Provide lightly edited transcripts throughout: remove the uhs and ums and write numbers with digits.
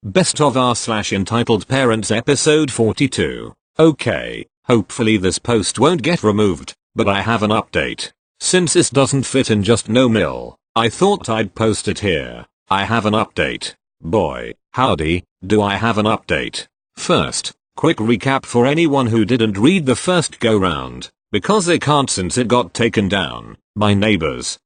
Best of r/entitled parents episode 42. Okay, hopefully this post won't get removed, but I have an update. Since this doesn't fit in just no mill, I thought I'd post it here. I have an update. Boy, howdy, do I have an update. First, quick recap for anyone who didn't read the first go round, because they can't since it got taken down. My neighbors,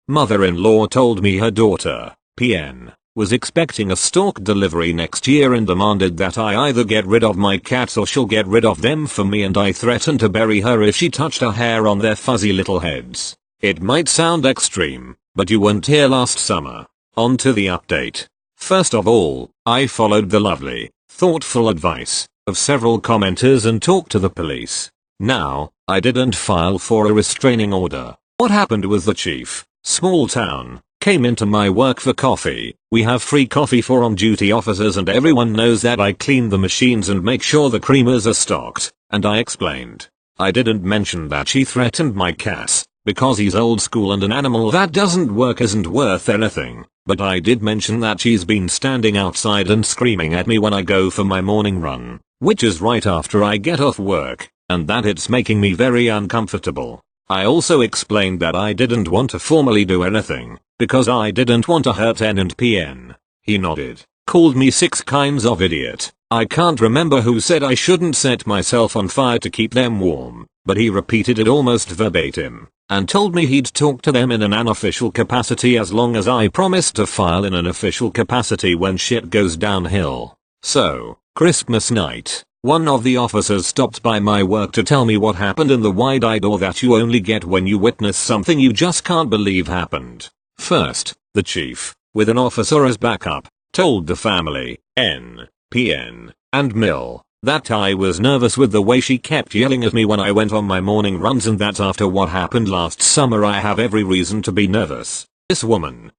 mother-in-law told me her daughter, PN, was expecting a stork delivery next year and demanded that I either get rid of my cats or she'll get rid of them for me, and I threatened to bury her if she touched a hair on their fuzzy little heads. It might sound extreme, but you weren't here last summer. On to the update. First of all, I followed the lovely, thoughtful advice of several commenters and talked to the police. Now, I didn't file for a restraining order. What happened was the chief, small town, came into my work for coffee. We have free coffee for on-duty officers and everyone knows that I clean the machines and make sure the creamers are stocked, and I explained. I didn't mention that she threatened my cat, because he's old school and an animal that doesn't work isn't worth anything, but I did mention that she's been standing outside and screaming at me when I go for my morning run, which is right after I get off work, and that it's making me very uncomfortable. I also explained that I didn't want to formally do anything, because I didn't want to hurt N and PN. He nodded, called me 6 kinds of idiot. I can't remember who said I shouldn't set myself on fire to keep them warm, but he repeated it almost verbatim, and told me he'd talk to them in an unofficial capacity as long as I promised to file in an official capacity when shit goes downhill. So, Christmas night, one of the officers stopped by my work to tell me what happened in the wide-eyed awe that you only get when you witness something you just can't believe happened. First, the chief, with an officer as backup, told the family, N, PN, and Mill, that I was nervous with the way she kept yelling at me when I went on my morning runs and that after what happened last summer I have every reason to be nervous. This woman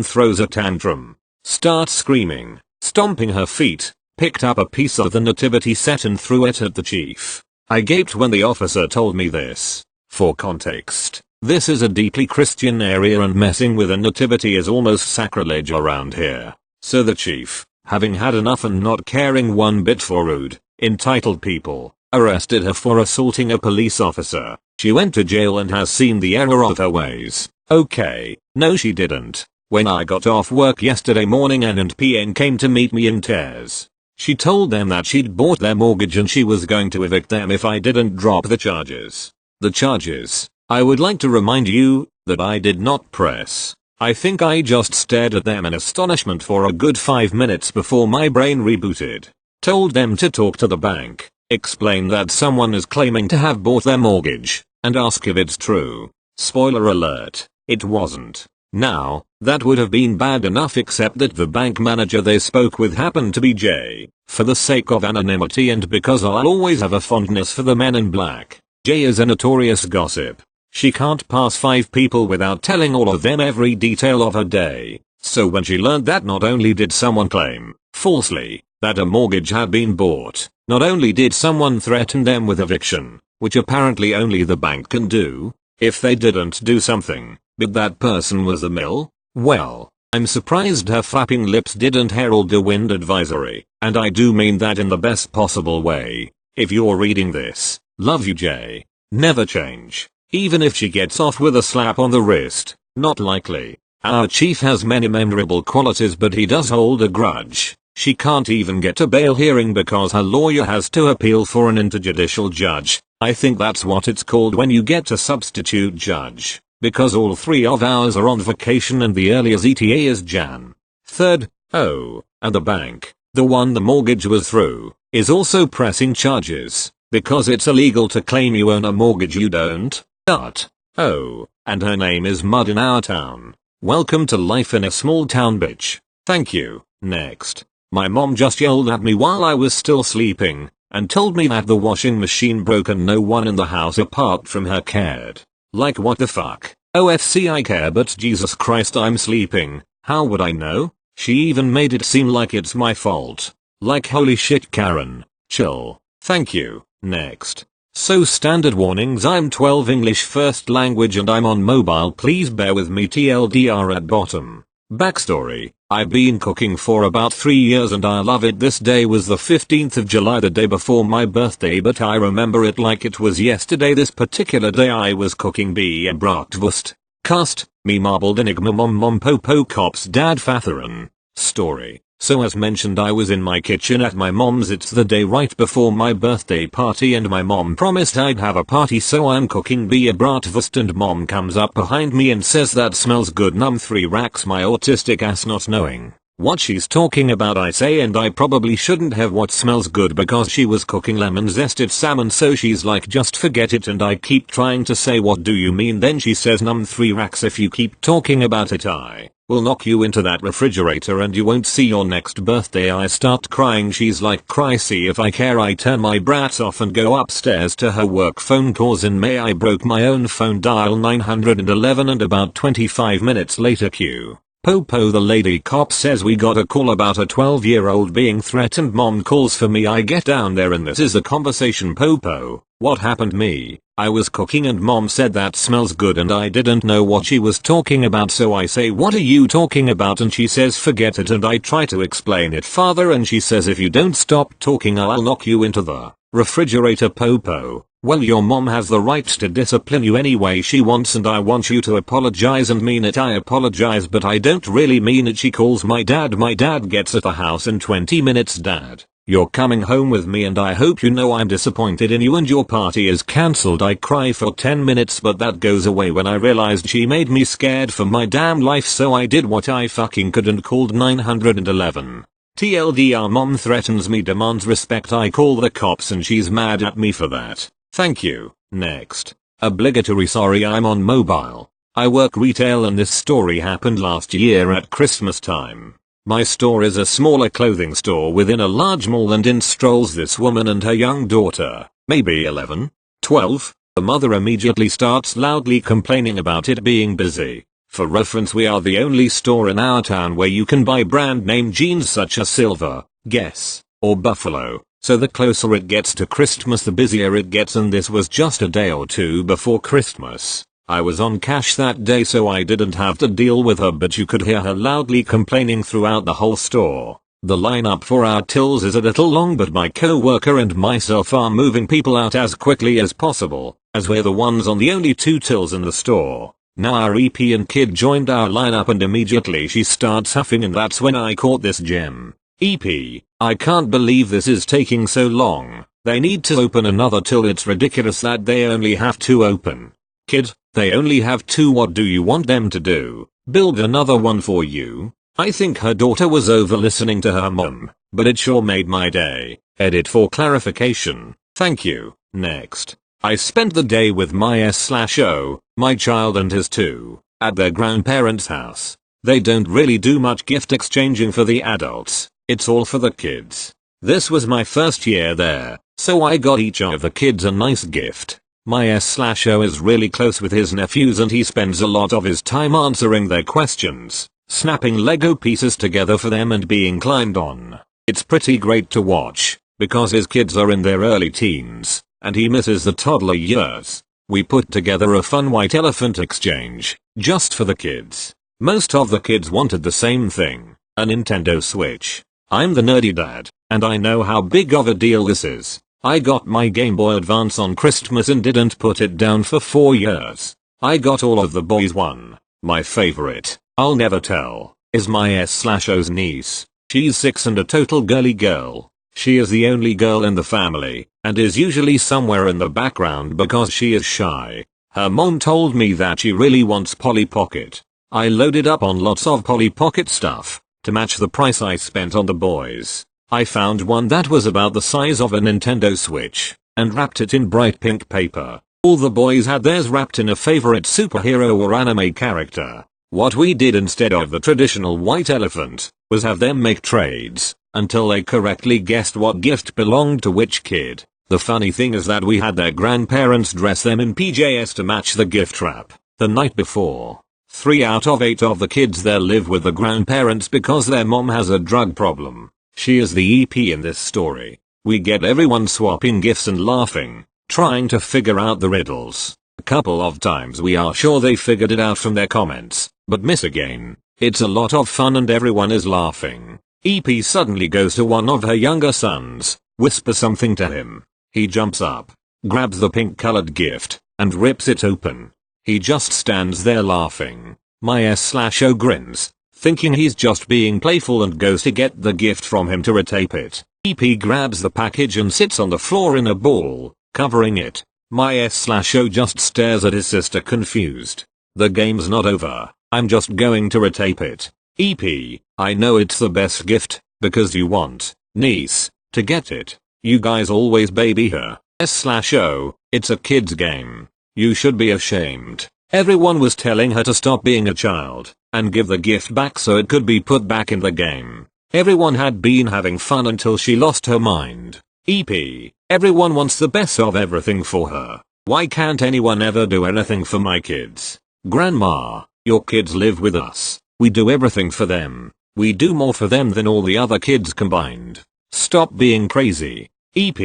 throws a tantrum, starts screaming, stomping her feet, picked up a piece of the nativity set and threw it at the chief. I gaped when the officer told me this. For context, this is a deeply Christian area and messing with a nativity is almost sacrilege around here. So the chief, having had enough and not caring one bit for rude, entitled people, arrested her for assaulting a police officer. She went to jail and has seen the error of her ways. Okay, no she didn't. When I got off work yesterday morning N and PN came to meet me in tears. She told them that she'd bought their mortgage and she was going to evict them if I didn't drop the charges. The charges, I would like to remind you, that I did not press. I think I just stared at them in astonishment for a good 5 minutes before my brain rebooted. Told them to talk to the bank, explain that someone is claiming to have bought their mortgage, and ask if it's true. Spoiler alert, it wasn't. Now, that would have been bad enough except that the bank manager they spoke with happened to be Jay. For the sake of anonymity and because I'll always have a fondness for the men in black, Jay is a notorious gossip. She can't pass 5 people without telling all of them every detail of her day. So when she learned that not only did someone claim, falsely, that a mortgage had been bought, not only did someone threaten them with eviction, which apparently only the bank can do, if they didn't do something, but that person was the Mill, well, I'm surprised her flapping lips didn't herald a wind advisory, and I do mean that in the best possible way. If you're reading this, love you Jay. Never change. Even if she gets off with a slap on the wrist, not likely. Our chief has many memorable qualities but he does hold a grudge. She can't even get a bail hearing because her lawyer has to appeal for an interjudicial judge. I think that's what it's called when you get a substitute judge, because all 3 of ours are on vacation and the earliest ETA is Jan. 3rd, and the bank, the one the mortgage was through, is also pressing charges, because it's illegal to claim you own a mortgage you don't. And her name is Mud in our town. Welcome to life in a small town bitch. Thank you. Next. My mom just yelled at me while I was still sleeping, and told me that the washing machine broke and no one in the house apart from her cared. Like what the fuck? OFC I care but Jesus Christ I'm sleeping, how would I know? She even made it seem like it's my fault. Like holy shit Karen. Chill. Thank you. Next. So standard warnings I'm 12 English first language and I'm on mobile please bear with me TLDR at bottom. Backstory, I've been cooking for about 3 years and I love it. This day was the 15th of July, the day before my birthday, but I remember it like it was yesterday. This particular day I was cooking a bratwurst. Cast, me marbled enigma mom popo cops dad Fatherin. Story. So as mentioned, I was in my kitchen at my mom's. It's the day right before my birthday party and my mom promised I'd have a party, so I'm cooking a bratwurst and mom comes up behind me and says that smells good. Num 3 racks my autistic ass not knowing what she's talking about. I say, and I probably shouldn't have what smells good because she was cooking lemon zested salmon, so she's like just forget it, and I keep trying to say what do you mean. Then she says num 3 racks, if you keep talking about it I will knock you into that refrigerator and you won't see your next birthday. I start crying. She's like, cry, see if I care. I turn my brat off and go upstairs to her work phone. Cause in May I broke my own phone, dial 911, and about 25 minutes later Q. Popo the lady cop says we got a call about a 12-year-old being threatened. Mom calls for me. I get down there and this is the conversation. Popo, what happened? Me, I was cooking and mom said that smells good and I didn't know what she was talking about, so I say what are you talking about, and she says forget it, and I try to explain it father and she says if you don't stop talking I'll knock you into the refrigerator. Popo, well your mom has the right to discipline you any way she wants and I want you to apologize and mean it. I apologize but I don't really mean it. She calls my dad. My dad gets at the house in 20 minutes. Dad, you're coming home with me and I hope you know I'm disappointed in you and your party is cancelled. I cry for 10 minutes but that goes away when I realized she made me scared for my damn life, so I did what I fucking could and called 911. TLDR, mom threatens me, demands respect. I call the cops and she's mad at me for that. Thank you. Next. Obligatory sorry I'm on mobile. I work retail and this story happened last year at Christmas time. My store is a smaller clothing store within a large mall and in strolls this woman and her young daughter, maybe 11, 12. The mother immediately starts loudly complaining about it being busy. For reference, we are the only store in our town where you can buy brand name jeans such as Silver, Guess, or Buffalo. So the closer it gets to Christmas the busier it gets, and this was just a day or two before Christmas. I was on cash that day so I didn't have to deal with her, but you could hear her loudly complaining throughout the whole store. The lineup for our tills is a little long, but my co-worker and myself are moving people out as quickly as possible, as we're the ones on the only 2 tills in the store. Now our EP and kid joined our lineup and immediately she starts huffing, and that's when I caught this gem. EP, I can't believe this is taking so long. They need to open another till. It's ridiculous that they only have 2 open. Kid, they only have 2. What do you want them to do? Build another one for you? I think her daughter was over listening to her mom, but it sure made my day. Edit for clarification. Thank you. Next. I spent the day with my S/O, my child and his 2, at their grandparents' house. They don't really do much gift exchanging for the adults. It's all for the kids. This was my first year there, so I got each of the kids a nice gift. My S/O is really close with his nephews and he spends a lot of his time answering their questions, snapping Lego pieces together for them and being climbed on. It's pretty great to watch, because his kids are in their early teens, and he misses the toddler years. We put together a fun white elephant exchange, just for the kids. Most of the kids wanted the same thing, a Nintendo Switch. I'm the nerdy dad, and I know how big of a deal this is. I got my Game Boy Advance on Christmas and didn't put it down for 4 years. I got all of the boys one. My favorite, I'll never tell, is my S/O's niece. She's 6 and a total girly girl. She is the only girl in the family, and is usually somewhere in the background because she is shy. Her mom told me that she really wants Polly Pocket. I loaded up on lots of Polly Pocket stuff to match the price I spent on the boys. I found one that was about the size of a Nintendo Switch, and wrapped it in bright pink paper. All the boys had theirs wrapped in a favorite superhero or anime character. What we did instead of the traditional white elephant, was have them make trades, until they correctly guessed what gift belonged to which kid. The funny thing is that we had their grandparents dress them in PJs to match the gift wrap, the night before. 3 out of 8 of the kids there live with the grandparents because their mom has a drug problem. She is the EP in this story. We get everyone swapping gifts and laughing, trying to figure out the riddles. A couple of times we are sure they figured it out from their comments, but miss again. It's a lot of fun and everyone is laughing. EP suddenly goes to one of her younger sons, whispers something to him. He jumps up, grabs the pink colored gift, and rips it open. He just stands there laughing. My S/O grins, thinking he's just being playful, and goes to get the gift from him to retape it. EP grabs the package and sits on the floor in a ball, covering it. My S/O just stares at his sister confused. The game's not over. I'm just going to retape it. EP, I know it's the best gift, because you want, niece, to get it. You guys always baby her. S/O, it's a kid's game. You should be ashamed. Everyone was telling her to stop being a child, and give the gift back so it could be put back in the game. Everyone had been having fun until she lost her mind. EP, everyone wants the best of everything for her. Why can't anyone ever do anything for my kids? Grandma, your kids live with us. We do everything for them. We do more for them than all the other kids combined. Stop being crazy. EP,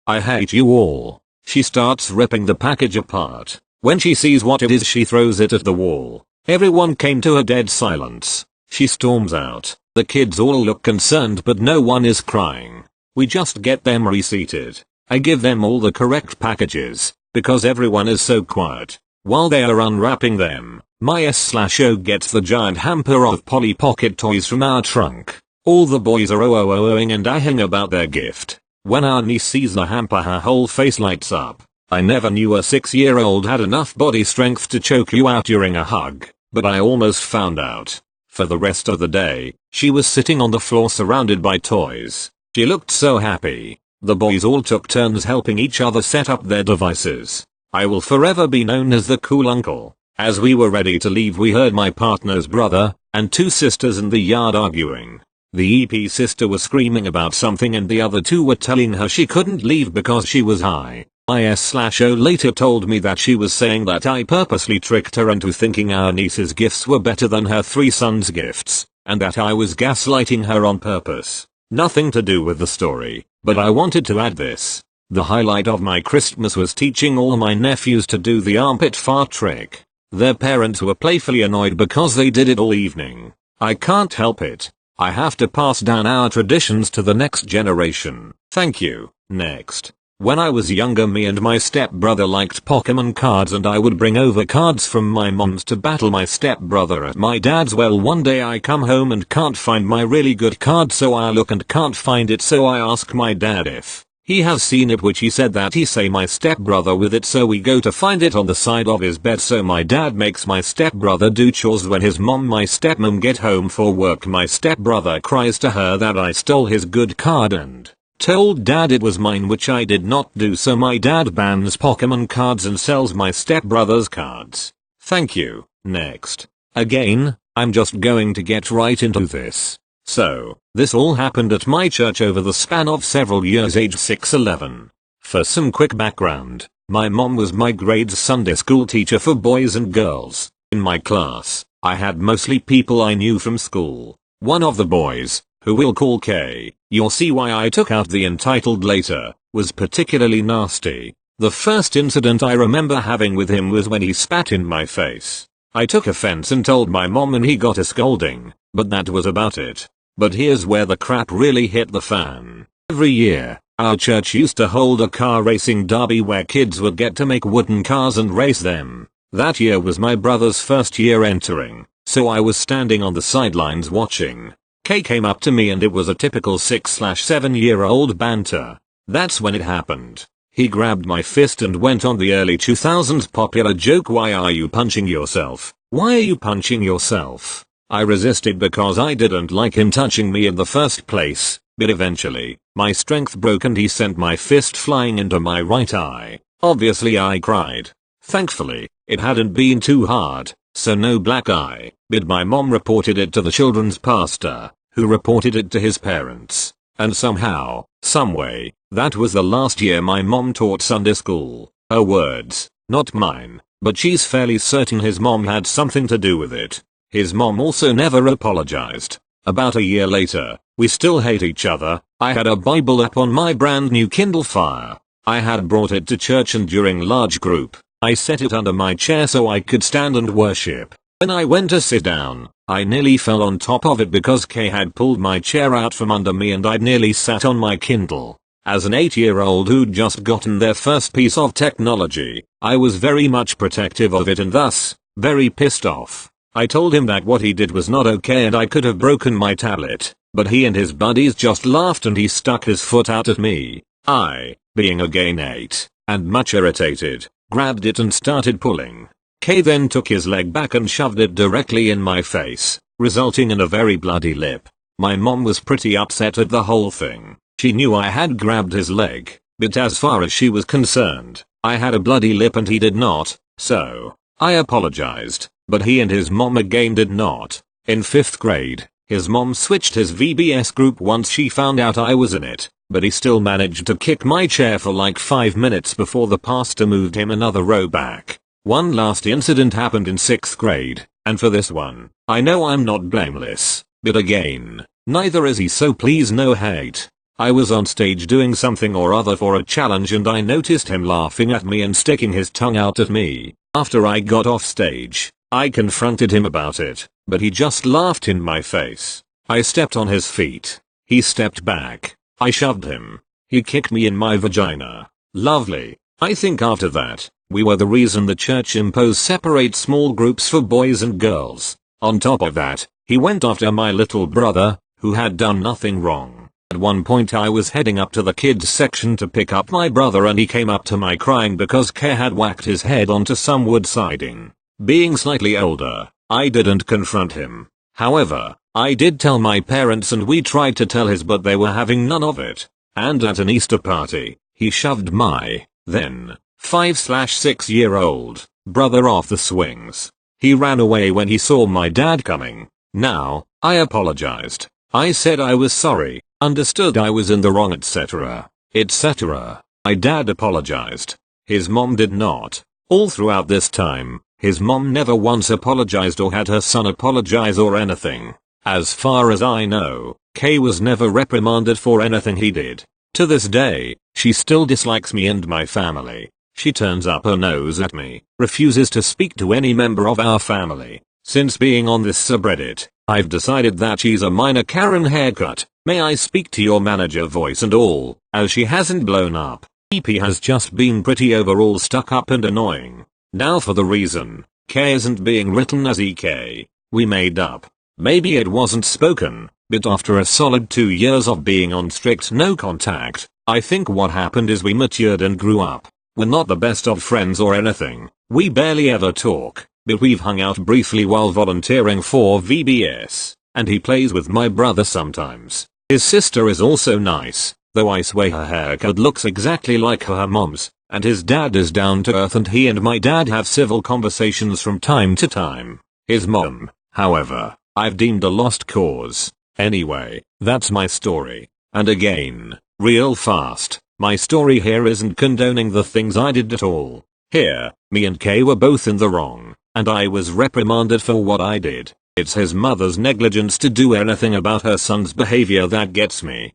I hate you all. She starts ripping the package apart. When she sees what it is, she throws it at the wall. Everyone came to a dead silence. She storms out. The kids all look concerned, but no one is crying. We just get them reseated. I give them all the correct packages, because everyone is so quiet. While they are unwrapping them, my S/O gets the giant hamper of Polly Pocket toys from our trunk. All the boys are oh-oh-oh-ohing and ahhing about their gift. When our niece sees the hamper, her whole face lights up. I never knew a 6-year-old had enough body strength to choke you out during a hug, but I almost found out. For the rest of the day, she was sitting on the floor surrounded by toys. She looked so happy. The boys all took turns helping each other set up their devices. I will forever be known as the cool uncle. As we were ready to leave, we heard my partner's brother and 2 sisters in the yard arguing. The EP sister was screaming about something and the other 2 were telling her she couldn't leave because she was high. My S/O later told me that she was saying that I purposely tricked her into thinking our niece's gifts were better than her 3 sons' gifts, and that I was gaslighting her on purpose. Nothing to do with the story, but I wanted to add this. The highlight of my Christmas was teaching all my nephews to do the armpit fart trick. Their parents were playfully annoyed because they did it all evening. I can't help it. I have to pass down our traditions to the next generation. Thank you. Next. When I was younger, me and my stepbrother liked Pokemon cards, and I would bring over cards from my mom's to battle my stepbrother at my dad's. Well, one day I come home and can't find my really good card, so I look and can't find it, so I ask my dad if he has seen it, which he said that he say my stepbrother with it, so we go to find it on the side of his bed. So my dad makes my stepbrother do chores. When his mom, my stepmom, get home for work, my stepbrother cries to her that I stole his good card and told dad it was mine, which I did not do. So my dad bans Pokemon cards and sells my stepbrother's cards. Thank you. Next. Again, I'm just going to get right into this. So, this all happened at my church over the span of several years, age 6-11. For some quick background, my mom was my grade's Sunday school teacher for boys and girls. In my class, I had mostly people I knew from school. One of the boys, who we'll call K, you'll see why I took out the entitled later, was particularly nasty. The first incident I remember having with him was when he spat in my face. I took offense and told my mom, and he got a scolding, but that was about it. But here's where the crap really hit the fan. Every year, our church used to hold a car racing derby where kids would get to make wooden cars and race them. That year was my brother's first year entering, so I was standing on the sidelines watching. Kay came up to me, and it was a typical 6/7-year-old banter. That's when it happened. He grabbed my fist and went on the early 2000s popular joke, "Why are you punching yourself? Why are you punching yourself?" I resisted because I didn't like him touching me in the first place, but eventually, my strength broke and he sent my fist flying into my right eye. Obviously I cried. Thankfully, it hadn't been too hard, so no black eye, but my mom reported it to the children's pastor, who reported it to his parents. And somehow, someway, that was the last year my mom taught Sunday school. Her words, not mine, but she's fairly certain his mom had something to do with it. His mom also never apologized. About a year later, we still hate each other. I had a Bible app on my brand new Kindle Fire. I had brought it to church, and during large group, I set it under my chair so I could stand and worship. When I went to sit down, I nearly fell on top of it because Kay had pulled my chair out from under me and I'd nearly sat on my Kindle. As an 8-year-old who'd just gotten their first piece of technology, I was very much protective of it and thus, very pissed off. I told him that what he did was not okay and I could have broken my tablet, but he and his buddies just laughed and he stuck his foot out at me. I, being again 8, and much irritated, grabbed it and started pulling. Kay then took his leg back and shoved it directly in my face, resulting in a very bloody lip. My mom was pretty upset at the whole thing. She knew I had grabbed his leg, but as far as she was concerned, I had a bloody lip and he did not, so I apologized, but he and his mom again did not. In 5th grade, his mom switched his VBS group once she found out I was in it, but he still managed to kick my chair for like 5 minutes before the pastor moved him another row back. One last incident happened in 6th grade, and for this one, I know I'm not blameless, but again, neither is he, so please no hate. I was on stage doing something or other for a challenge and I noticed him laughing at me and sticking his tongue out at me. After I got off stage, I confronted him about it, but he just laughed in my face. I stepped on his feet. He stepped back. I shoved him. He kicked me in my vagina. Lovely. I think after that, we were the reason the church imposed separate small groups for boys and girls. On top of that, he went after my little brother, who had done nothing wrong. At one point I was heading up to the kids section to pick up my brother and he came up to me crying because Kay had whacked his head onto some wood siding. Being slightly older, I didn't confront him. However, I did tell my parents and we tried to tell his, but they were having none of it. And at an Easter party, he shoved my, then, 5/6-year-old, brother off the swings. He ran away when he saw my dad coming. Now, I apologized. I said I was sorry, understood I was in the wrong, etc. etc. My dad apologized. His mom did not. All throughout this time, his mom never once apologized or had her son apologize or anything. As far as I know, Kay was never reprimanded for anything he did. To this day, she still dislikes me and my family. She turns up her nose at me, refuses to speak to any member of our family. Since being on this subreddit, I've decided that she's a minor Karen haircut. May I speak to your manager voice and all, as she hasn't blown up. EP has just been pretty overall stuck up and annoying. Now for the reason, K isn't being written as EK. We made up. Maybe it wasn't spoken, but after a solid 2 years of being on strict no contact, I think what happened is we matured and grew up. We're not the best of friends or anything. We barely ever talk, but we've hung out briefly while volunteering for VBS, and he plays with my brother sometimes. His sister is also nice, though I swear her haircut looks exactly like her mom's, and his dad is down to earth and he and my dad have civil conversations from time to time. His mom, however, I've deemed a lost cause. Anyway, that's my story. And again, real fast, my story here isn't condoning the things I did at all. Here, me and Kay were both in the wrong, and I was reprimanded for what I did. It's his mother's negligence to do anything about her son's behavior that gets me.